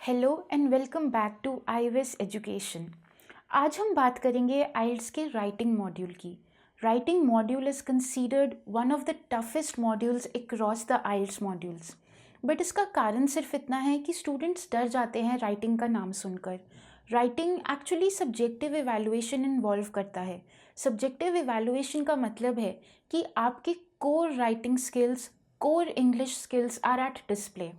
Hello and welcome back to Ives education. आज हम बात करेंगे आइल्स के राइटिंग मॉड्यूल की। Writing module is considered one of the toughest modules across the IELTS modules. But इसका कारण सिर्फ इतना है कि स्टूडेंट्स डर जाते हैं राइटिंग का नाम सुनकर। Writing actually subjective evaluation involve करता है। सब्जेक्टिव इवैल्यूएशन का मतलब है कि आपके core writing skills, core English skills are at display,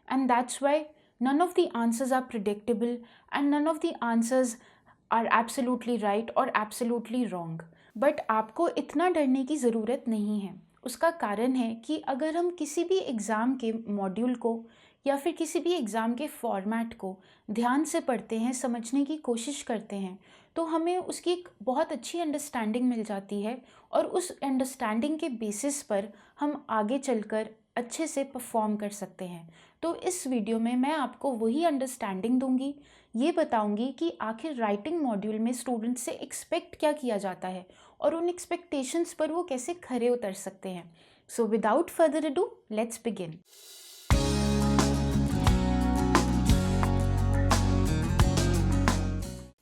and that's why none of the answers are predictable and none of the answers are absolutely right or absolutely wrong. But आपको इतना डरने की ज़रूरत नहीं है। उसका कारण है कि अगर हम किसी भी एग्ज़ाम के मॉड्यूल को या फिर किसी भी एग्ज़ाम के फॉर्मेट को ध्यान से पढ़ते हैं, समझने की कोशिश करते हैं, तो हमें उसकी एक बहुत अच्छी अंडरस्टैंडिंग मिल जाती है और उस अंडरस्टैंडिंग के बेसिस पर हम आगे चलकर अच्छे से परफॉर्म कर सकते हैं। तो इस वीडियो में मैं आपको वही अंडरस्टैंडिंग दूंगी, ये बताऊंगी कि आखिर राइटिंग मॉड्यूल में स्टूडेंट से एक्सपेक्ट क्या किया जाता है और उन एक्सपेक्टेशंस पर वो कैसे खरे उतर सकते हैं। So without further ado, let's begin.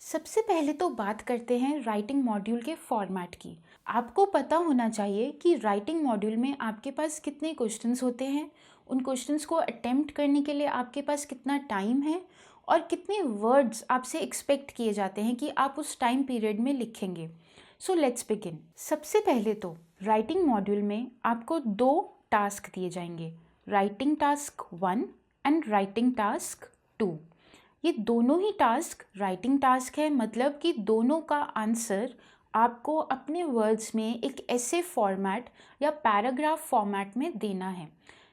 सबसे पहले तो बात करते हैं राइटिंग मॉड्यूल के फॉर्मेट की। आपको पता होना चाहिए कि राइटिंग मॉड्यूल में आपके पास कितने क्वेश्चंस होते हैं, उन क्वेश्चंस को अटेम्प्ट करने के लिए आपके पास कितना टाइम है और कितने वर्ड्स आपसे एक्सपेक्ट किए जाते हैं कि आप उस टाइम पीरियड में लिखेंगे। So let's begin. सबसे पहले तो राइटिंग मॉड्यूल में आपको दो टास्क दिए जाएंगे, writing task 1 and writing task 2। ये दोनों ही टास्क राइटिंग टास्क है, मतलब कि दोनों का आंसर आपको अपने वर्ड्स में एक ऐसे फॉर्मेट या पैराग्राफ फॉर्मेट में देना है।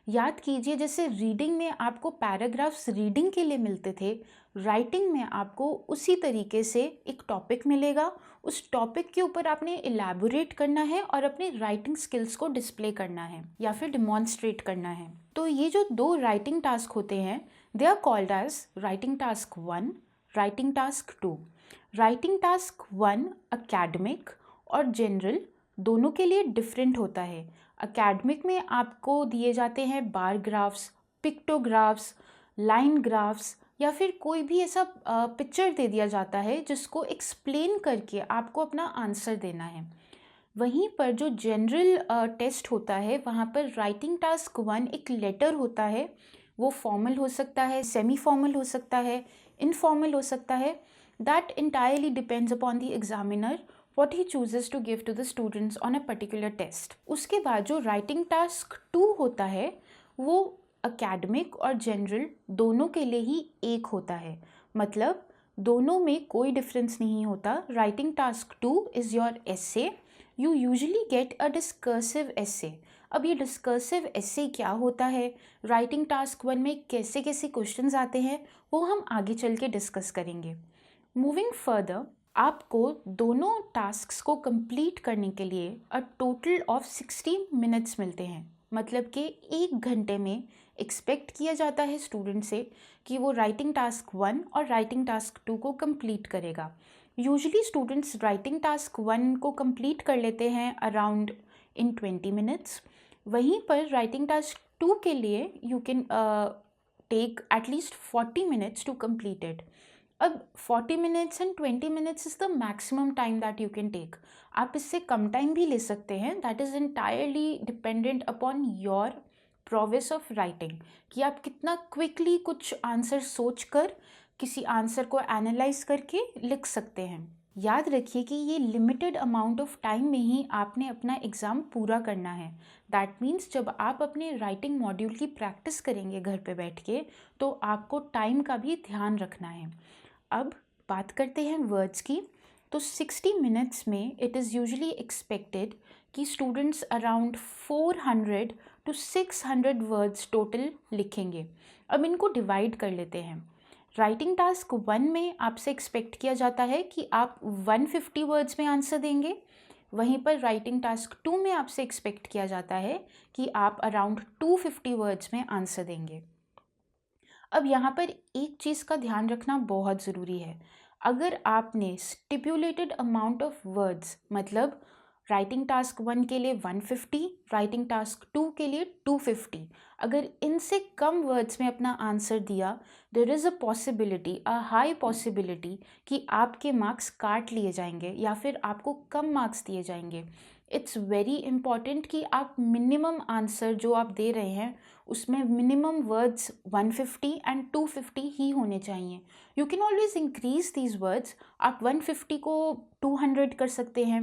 याद कीजिए, जैसे रीडिंग में आपको पैराग्राफ्स रीडिंग के लिए मिलते थे, राइटिंग में आपको उसी तरीके से एक टॉपिक मिलेगा। उस टॉपिक के ऊपर आपने इलैबोरेट करना है और अपने राइटिंग स्किल्स को डिस्प्ले करना है या फिर डिमॉन्स्ट्रेट करना है। तो ये जो दो राइटिंग टास्क होते हैं, they are called as writing task 1, writing task 2। Writing task 1 academic और जनरल दोनों के लिए डिफरेंट होता है। अकेडमिक में आपको दिए जाते हैं बार ग्राफ्स, पिक्टोग्राफ्स, लाइन ग्राफ्स या फिर कोई भी ऐसा पिक्चर दे दिया जाता है जिसको एक्सप्लेन करके आपको अपना आंसर देना है। वहीं पर जो जनरल टेस्ट होता है, वहाँ पर राइटिंग टास्क 1 एक लेटर होता है। वो फॉर्मल हो सकता है, सेमी फॉर्मल हो सकता है, इनफॉर्मल हो सकता है। That entirely depends upon the examiner what he chooses to give to the students on a particular test। उसके बाद जो राइटिंग टास्क 2 होता है, वो अकेडमिक और जनरल दोनों के लिए ही एक होता है, मतलब दोनों में कोई डिफरेंस नहीं होता। Writing task 2 is your essay. You usually get a discursive essay. अब ये डिस्कर्सिव एसे क्या होता है, राइटिंग टास्क 1 में कैसे कैसे क्वेश्चंस आते हैं, वो हम आगे चल के डिस्कस करेंगे। मूविंग फर्दर, आपको दोनों टास्क्स को कंप्लीट करने के लिए अ टोटल ऑफ 60 मिनट्स मिलते हैं, मतलब कि 1 घंटे में एक्सपेक्ट किया जाता है स्टूडेंट से कि वो राइटिंग टास्क 1 और राइटिंग टास्क 2 को कंप्लीट करेगा। यूजुअली स्टूडेंट्स राइटिंग टास्क 1 को कंप्लीट कर लेते हैं अराउंड इन 20 मिनट्स। वहीं पर राइटिंग टास्क 2 के लिए you can take at least 40 minutes to complete it. अब 40 minutes and 20 minutes is the maximum time that you can take. आप इससे कम टाइम भी ले सकते हैं, that is entirely dependent upon your progress of writing, कि आप कितना क्विकली कुछ आंसर सोच कर किसी आंसर को एनालाइज करके लिख सकते हैं। याद रखिए कि ये लिमिटेड अमाउंट ऑफ टाइम में ही आपने अपना एग्ज़ाम पूरा करना है। दैट मीन्स जब आप अपने राइटिंग मॉड्यूल की प्रैक्टिस करेंगे घर पे बैठ के, तो आपको टाइम का भी ध्यान रखना है। अब बात करते हैं वर्ड्स की। तो 60 मिनट्स में इट इज़ यूजुअली एक्सपेक्टेड कि students around 400 to 600 words total लिखेंगे। अब इनको डिवाइड कर लेते हैं। राइटिंग टास्क 1 में आपसे एक्सपेक्ट किया जाता है कि आप 150 वर्ड्स में आंसर देंगे। वहीं पर राइटिंग टास्क 2 में आपसे एक्सपेक्ट किया जाता है कि आप अराउंड 250 वर्ड्स में आंसर देंगे। अब यहाँ पर एक चीज़ का ध्यान रखना बहुत ज़रूरी है। अगर आपने स्टिपुलेटेड अमाउंट ऑफ वर्ड्स, मतलब राइटिंग टास्क 1 के लिए 150, राइटिंग टास्क 2 के लिए 250। अगर इनसे कम वर्ड्स में अपना आंसर दिया, there is a possibility, a high possibility कि आपके मार्क्स काट लिए जाएंगे या फिर आपको कम मार्क्स दिए जाएंगे। इट्स वेरी इम्पॉर्टेंट कि आप मिनिमम आंसर जो आप दे रहे हैं उसमें मिनिमम वर्ड्स 150 एंड 250 ही होने चाहिए। You can always increase these words. आप 150 को 200 कर सकते हैं,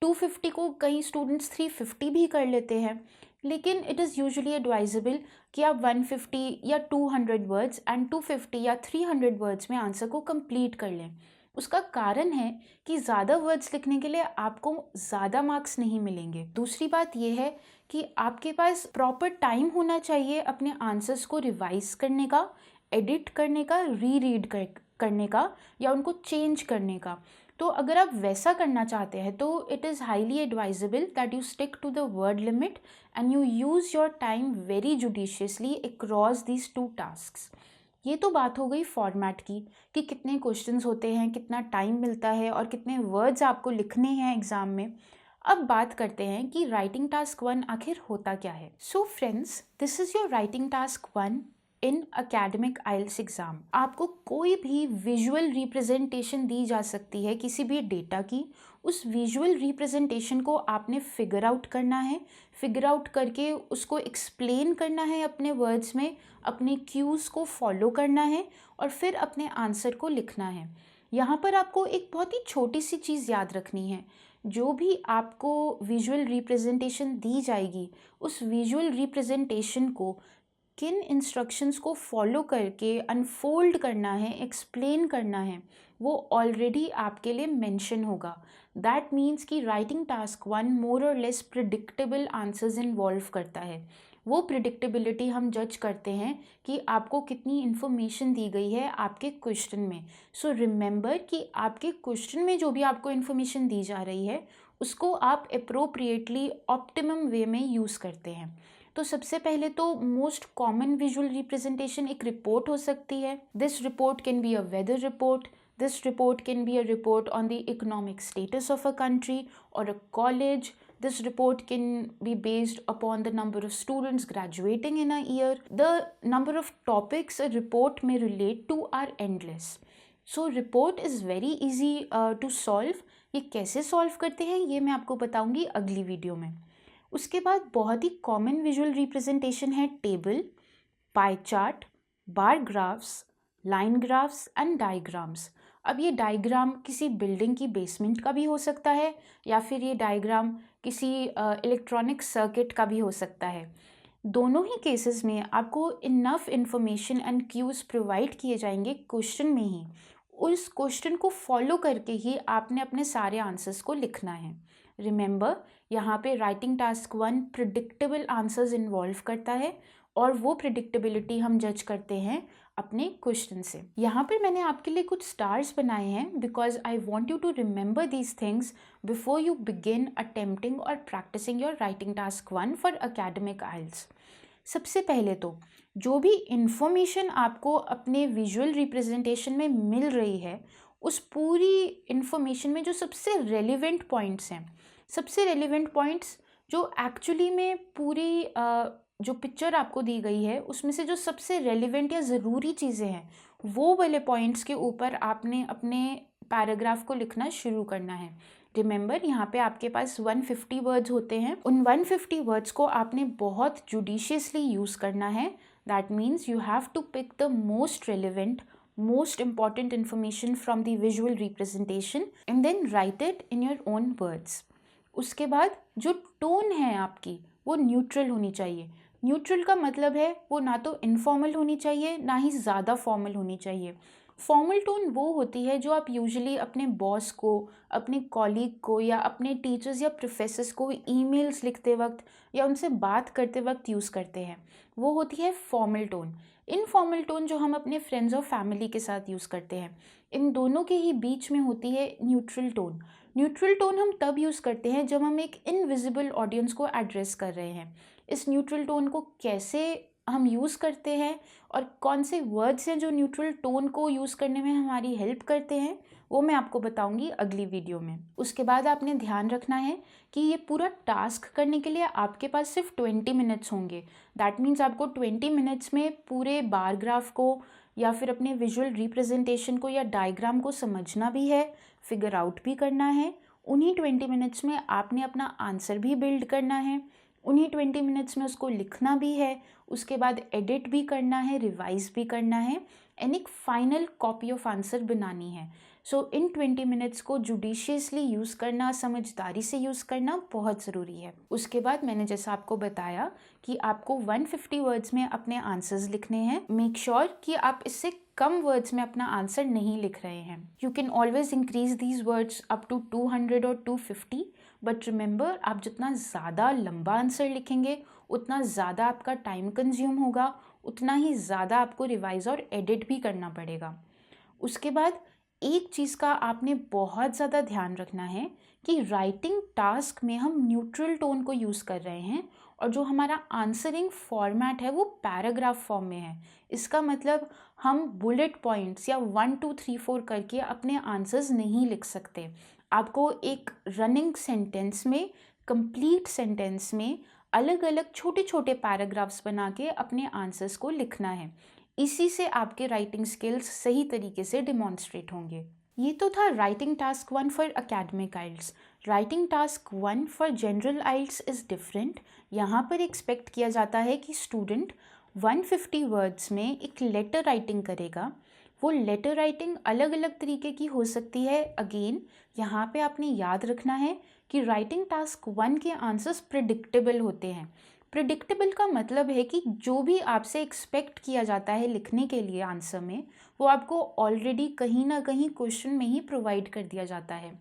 250 को कई स्टूडेंट्स 350 भी कर लेते हैं, लेकिन इट इज़ यूजुअली एडवाइजेबल कि आप 150 या 200 वर्ड्स एंड 250 या 300 वर्ड्स में आंसर को कंप्लीट कर लें। उसका कारण है कि ज़्यादा वर्ड्स लिखने के लिए आपको ज़्यादा मार्क्स नहीं मिलेंगे। दूसरी बात यह है कि आपके पास प्रॉपर टाइम होना चाहिए अपने आंसर्स को रिवाइज करने का, एडिट करने का, रीड करने का या उनको चेंज करने का। तो अगर आप वैसा करना चाहते हैं तो it is highly advisable that you stick to the word limit and you use your time very judiciously across these 2 tasks. ये तो बात हो गई फॉर्मेट की कि कितने क्वेश्चंस होते हैं, कितना टाइम मिलता है और कितने वर्ड्स आपको लिखने हैं एग्ज़ाम में। अब बात करते हैं कि राइटिंग टास्क 1 आखिर होता क्या है। So friends, this is your writing task 1 in academic IELTS exam. आपको कोई भी विजुअल रिप्रेजेंटेशन दी जा सकती है किसी भी डेटा की। उस विजुअल रिप्रेजेंटेशन को आपने फिगर आउट करना है, फिगर आउट करके उसको एक्सप्लेन करना है अपने वर्ड्स में, अपने क्यूज़ को फॉलो करना है और फिर अपने आंसर को लिखना है। यहाँ पर आपको एक बहुत ही छोटी सी चीज़ याद रखनी है। जो भी आपको विजुअल रिप्रेजेंटेशन दी जाएगी, उस विजुअल रिप्रेजेंटेशन को किन इंस्ट्रक्शंस को फॉलो करके अनफोल्ड करना है, एक्सप्लेन करना है, वो ऑलरेडी आपके लिए मेंशन होगा। दैट मीन्स कि राइटिंग टास्क 1 मोर और लेस प्रिडिक्टेबल आंसर्स इन्वॉल्व करता है। वो प्रिडिक्टेबिलिटी हम जज करते हैं कि आपको कितनी इन्फॉर्मेशन दी गई है आपके क्वेश्चन में। सो रिमेंबर कि आपके क्वेश्चन में जो भी आपको इन्फॉर्मेशन दी जा रही है उसको आप अप्रोप्रिएटली ऑप्टिमम वे में यूज़ करते हैं। तो सबसे पहले तो मोस्ट कॉमन विजुअल रिप्रेजेंटेशन एक रिपोर्ट हो सकती है। This report can be a weather report, this report can be a report on the economic status of a country or a college. This report can be based upon the number of students graduating in a year. The number of topics a report may relate to are endless. So report is very easy to solve. ये कैसे solve करते हैं ये मैं आपको बताऊंगी अगली video में। उसके बाद बहुत ही कॉमन विजुअल रिप्रेजेंटेशन है table, pie chart, bar graphs, line graphs and diagrams. अब ये डायग्राम किसी बिल्डिंग की बेसमेंट का भी हो सकता है या फिर ये डायग्राम किसी इलेक्ट्रॉनिक सर्किट का भी हो सकता है। दोनों ही केसेस में आपको enough information and cues provide किए जाएंगे क्वेश्चन में ही। उस क्वेश्चन को फॉलो करके ही आपने अपने सारे आंसर्स को लिखना है। रिमेंबर, यहाँ पे writing task 1 predictable answers involve करता है और वो प्रिडिक्टेबिलिटी हम जज करते हैं अपने क्वेश्चन से। यहाँ पर मैंने आपके लिए कुछ स्टार्स बनाए हैं because I want you to remember these things before you begin attempting और practising your writing task 1 for academic IELTS. सबसे पहले तो जो भी इंफॉर्मेशन आपको अपने विजुअल रिप्रेजेंटेशन में मिल रही है उस पूरी इंफॉर्मेशन में जो सबसे रेलिवेंट पॉइंट्स हैं, सबसे रेलिवेंट पॉइंट्स जो एक्चुअली में पूरी जो पिक्चर आपको दी गई है उसमें से जो सबसे रेलिवेंट या ज़रूरी चीज़ें हैं वो वाले पॉइंट्स के ऊपर आपने अपने पैराग्राफ को लिखना शुरू करना है। रिमेंबर, यहाँ पे आपके पास 150 वर्ड्स होते हैं। उन 150 वर्ड्स को आपने बहुत जुडिशियसली यूज़ करना है। That means you have to pick the most relevant, most important information from the visual representation and then write it in your own words. उसके बाद जो टोन है आपकी वो न्यूट्रल होनी चाहिए। न्यूट्रल का मतलब है वो ना तो इनफॉर्मल होनी चाहिए ना ही ज़्यादा फॉर्मल होनी चाहिए। फॉर्मल टोन वो होती है जो आप यूजुअली अपने बॉस को, अपने कॉलीग को या अपने टीचर्स या प्रोफेसर्स को ईमेल्स लिखते वक्त या उनसे बात करते वक्त यूज़ करते हैं, वो होती है फॉर्मल टोन। इनफॉर्मल टोन जो हम अपने फ्रेंड्स और फैमिली के साथ यूज़ करते हैं, इन दोनों के ही बीच में होती है न्यूट्रल टोन। न्यूट्रल टोन हम तब यूज़ करते हैं जब हम एक इनविजिबल ऑडियंस को एड्रेस कर रहे हैं। इस न्यूट्रल टोन को कैसे हम यूज़ करते हैं और कौन से वर्ड्स हैं जो न्यूट्रल टोन को यूज़ करने में हमारी हेल्प करते हैं, वो मैं आपको बताऊंगी अगली वीडियो में। उसके बाद आपने ध्यान रखना है कि ये पूरा टास्क करने के लिए आपके पास सिर्फ 20 मिनट्स होंगे। दैट मीन्स आपको 20 मिनट्स में पूरे बार ग्राफ को या फिर अपने विजुअल रिप्रेजेंटेशन को या डायग्राम को समझना भी है, फिगर आउट भी करना है। उन्हीं 20 मिनट्स में आपने अपना आंसर भी बिल्ड करना है, उन्हीं 20 मिनट्स में उसको लिखना भी है, उसके बाद एडिट भी करना है, रिवाइज भी करना है एंड एक फाइनल कॉपी ऑफ आंसर बनानी है। सो इन 20 मिनट्स को जुडिशियसली यूज़ करना, समझदारी से यूज़ करना बहुत ज़रूरी है। उसके बाद मैंने जैसा आपको बताया कि आपको 150 वर्ड्स में अपने आंसर्स लिखने हैं। मेक श्योर कि आप इससे कम वर्ड्स में अपना आंसर नहीं लिख रहे हैं। You can always increase these words up to 200 और 250, बट रिमेंबर आप जितना ज़्यादा लंबा आंसर लिखेंगे उतना ज़्यादा आपका टाइम कंज्यूम होगा, उतना ही ज़्यादा आपको रिवाइज और एडिट भी करना पड़ेगा। उसके बाद एक चीज़ का आपने बहुत ज़्यादा ध्यान रखना है कि राइटिंग टास्क में हम न्यूट्रल टोन को यूज़ कर रहे हैं और जो हमारा आंसरिंग फॉर्मेट है वो पैराग्राफ फॉर्म में है। इसका मतलब हम बुलेट पॉइंट्स या 1 2 3 4 करके अपने आंसर्स नहीं लिख सकते। आपको एक रनिंग सेंटेंस में, कंप्लीट सेंटेंस में अलग अलग छोटे छोटे पैराग्राफ्स बना के अपने आंसर्स को लिखना है। इसी से आपके राइटिंग स्किल्स सही तरीके से डिमॉन्स्ट्रेट होंगे। ये तो था writing task 1 for academic IELTS. Writing task 1 for general IELTS is different. यहाँ पर एक्सपेक्ट किया जाता है कि स्टूडेंट 150 वर्ड्स में एक लेटर राइटिंग करेगा। वो लेटर राइटिंग अलग अलग तरीके की हो सकती है। अगेन यहाँ पे आपने याद रखना है कि राइटिंग टास्क 1 के आंसर्स प्रिडिक्टेबल होते हैं। प्रिडिक्टेबल का मतलब है कि जो भी आपसे एक्सपेक्ट किया जाता है लिखने के लिए आंसर में, वो आपको ऑलरेडी कहीं ना कहीं क्वेश्चन में ही प्रोवाइड कर दिया जाता है।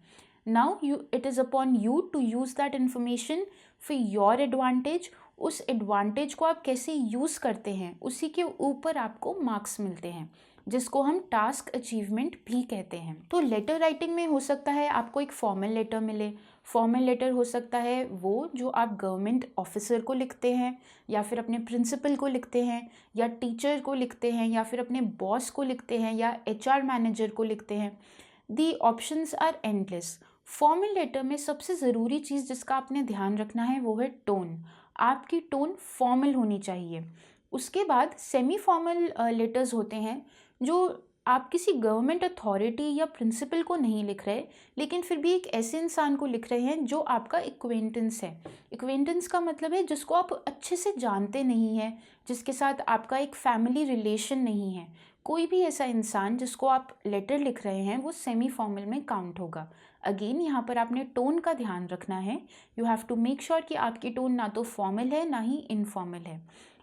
Now it is upon you to use that information for your advantage. उस एडवांटेज को आप कैसे यूज़ करते हैं उसी के ऊपर आपको मार्क्स मिलते हैं, जिसको हम टास्क अचीवमेंट भी कहते हैं। तो लेटर राइटिंग में हो सकता है आपको एक फॉर्मल लेटर मिले। फॉर्मल लेटर हो सकता है वो जो आप गवर्नमेंट ऑफिसर को लिखते हैं या फिर अपने प्रिंसिपल को लिखते हैं या टीचर को लिखते हैं या फिर अपने बॉस को लिखते हैं या HR मैनेजर को लिखते हैं। The options are endless. Formal letter में सबसे ज़रूरी चीज़ जिसका आपने ध्यान रखना है वो है टोन। आपकी टोन फॉर्मल होनी चाहिए। उसके बाद सेमी फॉर्मल लेटर्स होते हैं जो आप किसी गवर्नमेंट अथॉरिटी या प्रिंसिपल को नहीं लिख रहे, लेकिन फिर भी एक ऐसे इंसान को लिख रहे हैं जो आपका एक्वेंटेंस है। एक्वेंटेंस का मतलब है जिसको आप अच्छे से जानते नहीं हैं, जिसके साथ आपका एक फैमिली रिलेशन नहीं है। कोई भी ऐसा इंसान जिसको आप लेटर लिख रहे हैं वो सेमी फॉर्मल में काउंट होगा। अगेन यहाँ पर आपने टोन का ध्यान रखना है। You have to make sure कि आपकी टोन ना तो फॉर्मल है ना ही इनफॉर्मल है।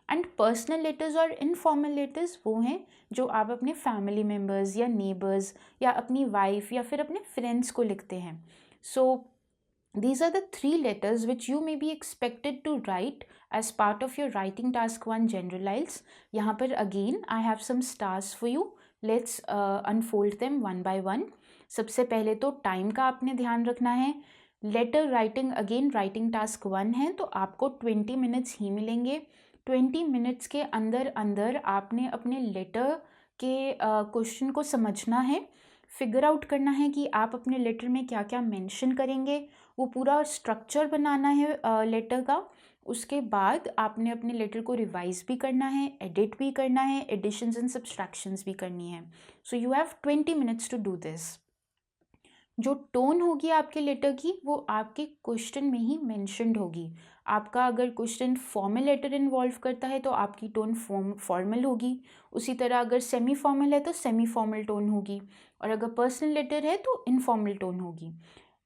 एंड पर्सनल लेटर्स और इनफॉर्मल लेटर्स वो हैं जो आप अपने फैमिली मेम्बर्स या नेबर्स या अपनी वाइफ या फिर अपने फ्रेंड्स को लिखते हैं। सो these are the 3 letters which you may be expected to write as part of your writing task 1 general IELTS. यहाँ पर again I have some stars for you. Let's unfold them one by one. सबसे पहले तो time का आपने ध्यान रखना है। Letter writing again writing task 1 है तो आपको 20 मिनट्स ही मिलेंगे। 20 मिनट्स के अंदर अंदर आपने अपने लेटर के क्वेश्चन को समझना है, फिगर आउट करना है कि आप अपने लेटर में क्या क्या मेंशन करेंगे, वो पूरा स्ट्रक्चर बनाना है लेटर का। उसके बाद आपने अपने लेटर को रिवाइज भी करना है, एडिट भी करना है, एडिशंस एंड सब्सट्रैक्शंस भी करनी है। So you have 20 minutes to do this. जो टोन होगी आपके लेटर की वो आपके क्वेश्चन में ही मेंशन्ड होगी। आपका अगर क्वेश्चन फॉर्मल लेटर इन्वॉल्व करता है तो आपकी टोन फॉर्मल होगी। उसी तरह अगर सेमी फॉर्मल है तो सेमी फॉर्मल टोन होगी, और अगर पर्सनल लेटर है तो इनफॉर्मल टोन होगी।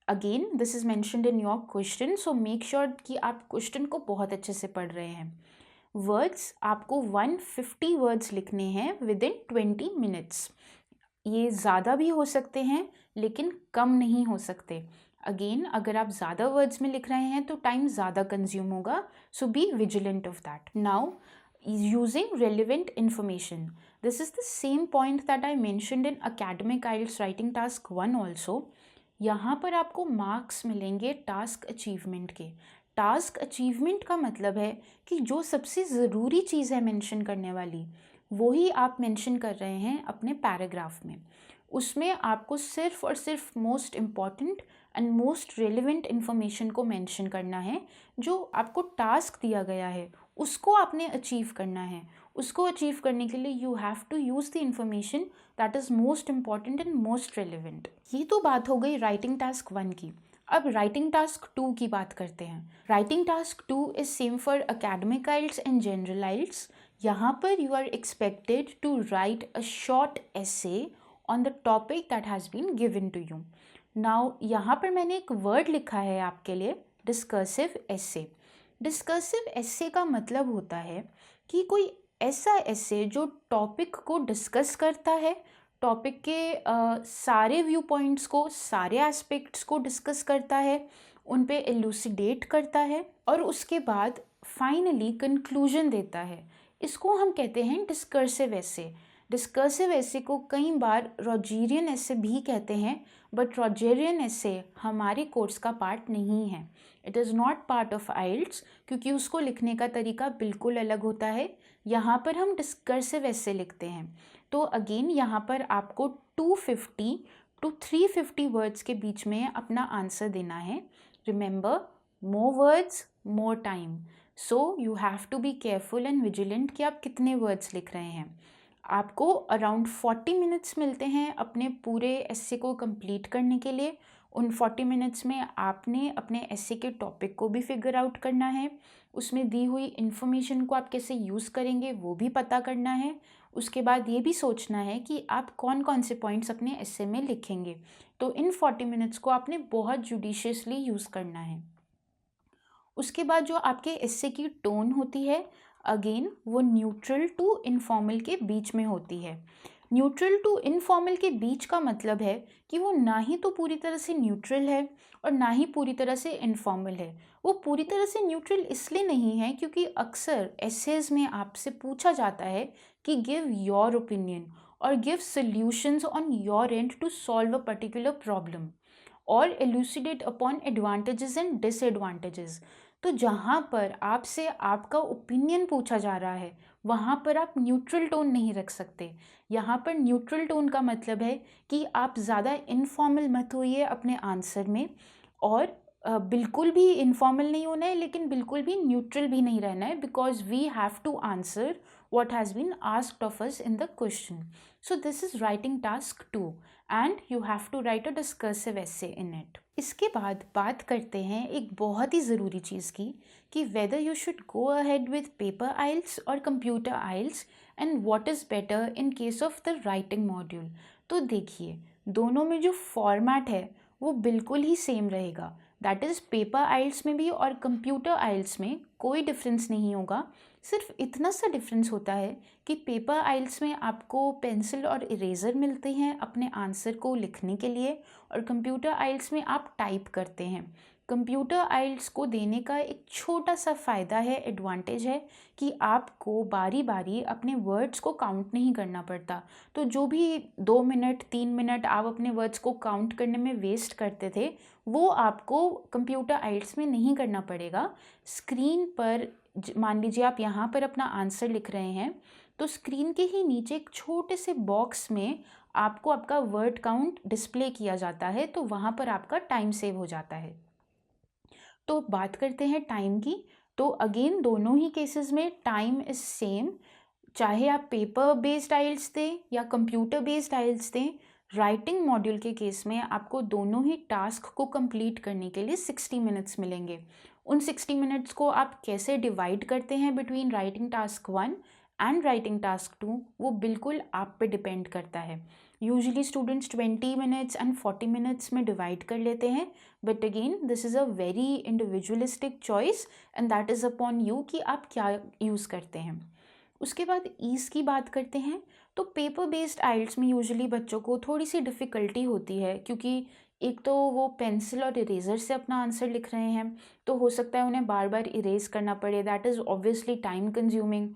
Again this is mentioned in your question, so make sure कि आप क्वेश्चन को बहुत अच्छे से पढ़ रहे हैं। वर्ड्स आपको 150 वर्ड्स लिखने हैं विद इन 20 मिनट्स। ये ज़्यादा भी हो सकते हैं लेकिन कम नहीं हो सकते। अगेन अगर आप ज़्यादा वर्ड्स में लिख रहे हैं तो टाइम ज़्यादा कंज्यूम होगा, so be vigilant of that. Now using relevant information, this is the same point that I mentioned in academic IELTS writing task 1 also. यहाँ पर आपको मार्क्स मिलेंगे टास्क अचीवमेंट के। टास्क अचीवमेंट का मतलब है कि जो सबसे ज़रूरी चीज़ है मेंशन करने वाली, वही आप मेंशन कर रहे हैं अपने पैराग्राफ में। उसमें आपको सिर्फ और सिर्फ most important and most relevant information को मेंशन करना है। जो आपको टास्क दिया गया है उसको आपने अचीव करना है। उसको अचीव करने के लिए you have to use the information that is most important and most relevant. ये तो बात हो गई राइटिंग टास्क 1 की। अब राइटिंग टास्क 2 की बात करते हैं। Writing task 2 is same for academic IELTS and general IELTS. यहाँ पर you are expected to write a short essay on the topic that has been given to you. Now यहाँ पर मैंने एक वर्ड लिखा है आपके लिए, डिस्कर्सिव एसे। डिस्कर्सिव एसे का मतलब होता है कि कोई ऐसा एसे जो टॉपिक को डिस्कस करता है, टॉपिक के सारे व्यू पॉइंट्स को, सारे एस्पेक्ट्स को डिस्कस करता है, उन पे एलुसिडेट करता है और उसके बाद फाइनली कंक्लूजन देता है। इसको हम कहते हैं डिस्कर्सिव एसे। डिस्कर्सिव एसे को कई बार रॉजरियन एसे भी कहते हैं, बट रॉजरियन एसे हमारे कोर्स का पार्ट नहीं है। It is not part of IELTS, क्योंकि उसको लिखने का तरीका बिल्कुल अलग होता है। यहाँ पर हम डिस्कर्सिव एसे लिखते हैं। तो अगेन यहाँ पर आपको 250 to 350 वर्ड्स के बीच में अपना आंसर देना है। Remember, more words more time, so you have to be careful and vigilant कि आप कितने वर्ड्स लिख रहे हैं। आपको अराउंड 40 मिनट्स मिलते हैं अपने पूरे एसे को कंप्लीट करने के लिए। उन 40 मिनट्स में आपने अपने एसे के टॉपिक को भी फिगर आउट करना है, उसमें दी हुई इन्फॉर्मेशन को आप कैसे यूज़ करेंगे वो भी पता करना है। उसके बाद ये भी सोचना है कि आप कौन कौन से पॉइंट्स अपने एसे में लिखेंगे। तो इन 40 मिनट्स को आपने बहुत जुडिशियसली यूज़ करना है। उसके बाद जो आपके एसे की टोन होती है, अगेन वो न्यूट्रल टू इनफॉर्मल के बीच में होती है। न्यूट्रल टू इनफॉर्मल के बीच का मतलब है कि वो ना ही तो पूरी तरह से न्यूट्रल है और ना ही पूरी तरह से इनफॉर्मल है। वो पूरी तरह से न्यूट्रल इसलिए नहीं है क्योंकि अक्सर एसेज में आपसे पूछा जाता है कि गिव योर ओपिनियन और give solutions on your end to solve a particular problem और elucidate upon advantages and disadvantages. तो जहाँ पर आपसे आपका ओपिनियन पूछा जा रहा है वहाँ पर आप न्यूट्रल टोन नहीं रख सकते। यहाँ पर न्यूट्रल टोन का मतलब है कि आप ज़्यादा इनफॉर्मल मत होइए अपने आंसर में, और बिल्कुल भी इनफॉर्मल नहीं होना है लेकिन बिल्कुल भी न्यूट्रल भी नहीं रहना है, because we have to answer what has been asked of us in the question. So this is writing task 2 and you have to write a discursive essay in it. इसके बाद बात करते हैं एक बहुत ही ज़रूरी चीज़ की कि whether you should go ahead with paper IELTS और computer IELTS and what is better in case of the writing module. तो देखिए, दोनों में जो फॉर्मेट है वो बिल्कुल ही सेम रहेगा। दैट इज़ पेपर आइल्स में भी और कंप्यूटर आइल्स में कोई डिफरेंस नहीं होगा। सिर्फ इतना सा डिफरेंस होता है कि पेपर आइल्स में आपको पेंसिल और इरेज़र मिलते हैं अपने आंसर को लिखने के लिए, और कंप्यूटर आइल्स में आप टाइप करते हैं। कंप्यूटर आइल्स को देने का एक छोटा सा फ़ायदा है, एडवांटेज है, कि आपको बारी बारी अपने वर्ड्स को काउंट नहीं करना पड़ता। तो जो भी 2 मिनट 3 मिनट आप अपने वर्ड्स को काउंट करने में वेस्ट करते थे वो आपको कंप्यूटर आइल्स में नहीं करना पड़ेगा। स्क्रीन पर मान लीजिए आप यहाँ पर अपना आंसर लिख रहे हैं, तो स्क्रीन के ही नीचे एक छोटे से बॉक्स में आपको आपका वर्ड काउंट डिस्प्ले किया जाता है, तो वहाँ पर आपका टाइम सेव हो जाता है। तो बात करते हैं टाइम की। तो अगेन दोनों ही केसेस में टाइम इज़ सेम, चाहे आप पेपर बेस्ड आइल्स दें या कंप्यूटर बेस्ड आइल्स दें। राइटिंग मॉड्यूल के केस में आपको दोनों ही टास्क को कंप्लीट करने के लिए 60 मिनट्स मिलेंगे। उन 60 मिनट्स को आप कैसे डिवाइड करते हैं between writing task 1 and writing task 2 वो बिल्कुल आप पे डिपेंड करता है। Usually students 20 minutes and 40 minutes में डिवाइड कर लेते हैं, but again this is a very individualistic choice and that is upon you कि आप क्या यूज़ करते हैं। उसके बाद ईज़ की बात करते हैं। तो पेपर बेस्ड आइल्स में यूजुअली बच्चों को थोड़ी सी डिफ़िकल्टी होती है, क्योंकि एक तो वो पेंसिल और इरेज़र से अपना आंसर लिख रहे हैं, तो हो सकता है उन्हें बार बार इरेज करना पड़े, that is obviously time consuming.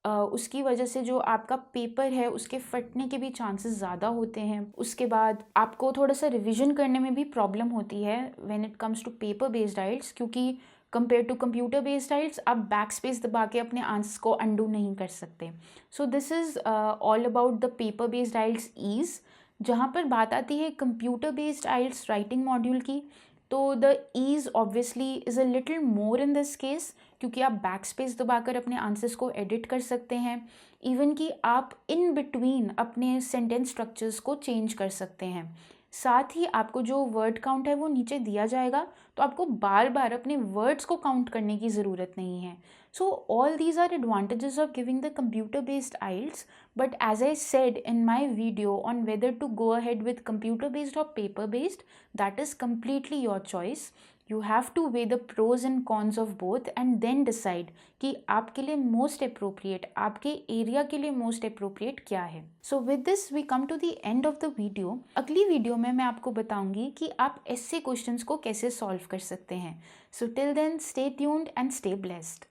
उसकी वजह से जो आपका पेपर है उसके फटने के भी चांसेस ज़्यादा होते हैं। उसके बाद आपको थोड़ा सा रिवीजन करने में भी प्रॉब्लम होती है when it comes to paper based IELTS, क्योंकि compare to computer based IELTS आप बैक स्पेस दबा के अपने आंसर्स को अंडू नहीं कर सकते. So this is all about the paper based IELTS ease. जहाँ पर बात आती है computer based IELTS writing module की, तो the ease obviously is a little more in this case, क्योंकि आप बैक स्पेस दबाकर अपने आंसर्स को एडिट कर सकते हैं. इवन कि आप इन बिटवीन अपने सेंटेंस स्ट्रक्चर्स को चेंज कर सकते हैं. साथ ही आपको जो वर्ड काउंट है वो नीचे दिया जाएगा, तो आपको बार बार अपने वर्ड्स को काउंट करने की ज़रूरत नहीं है. So all these are advantages of giving the computer based IELTS. But as I said in my video on whether to go ahead with computer based और paper based, that is completely your choice. You have to weigh the pros and cons of both and then decide कि आपके लिए most appropriate, आपके area के लिए most appropriate क्या है. So with this we come to the end of the video. अगली video में मैं आपको बताऊंगी कि आप ऐसे क्वेश्चंस को कैसे सॉल्व कर सकते हैं. So till then stay tuned and stay blessed.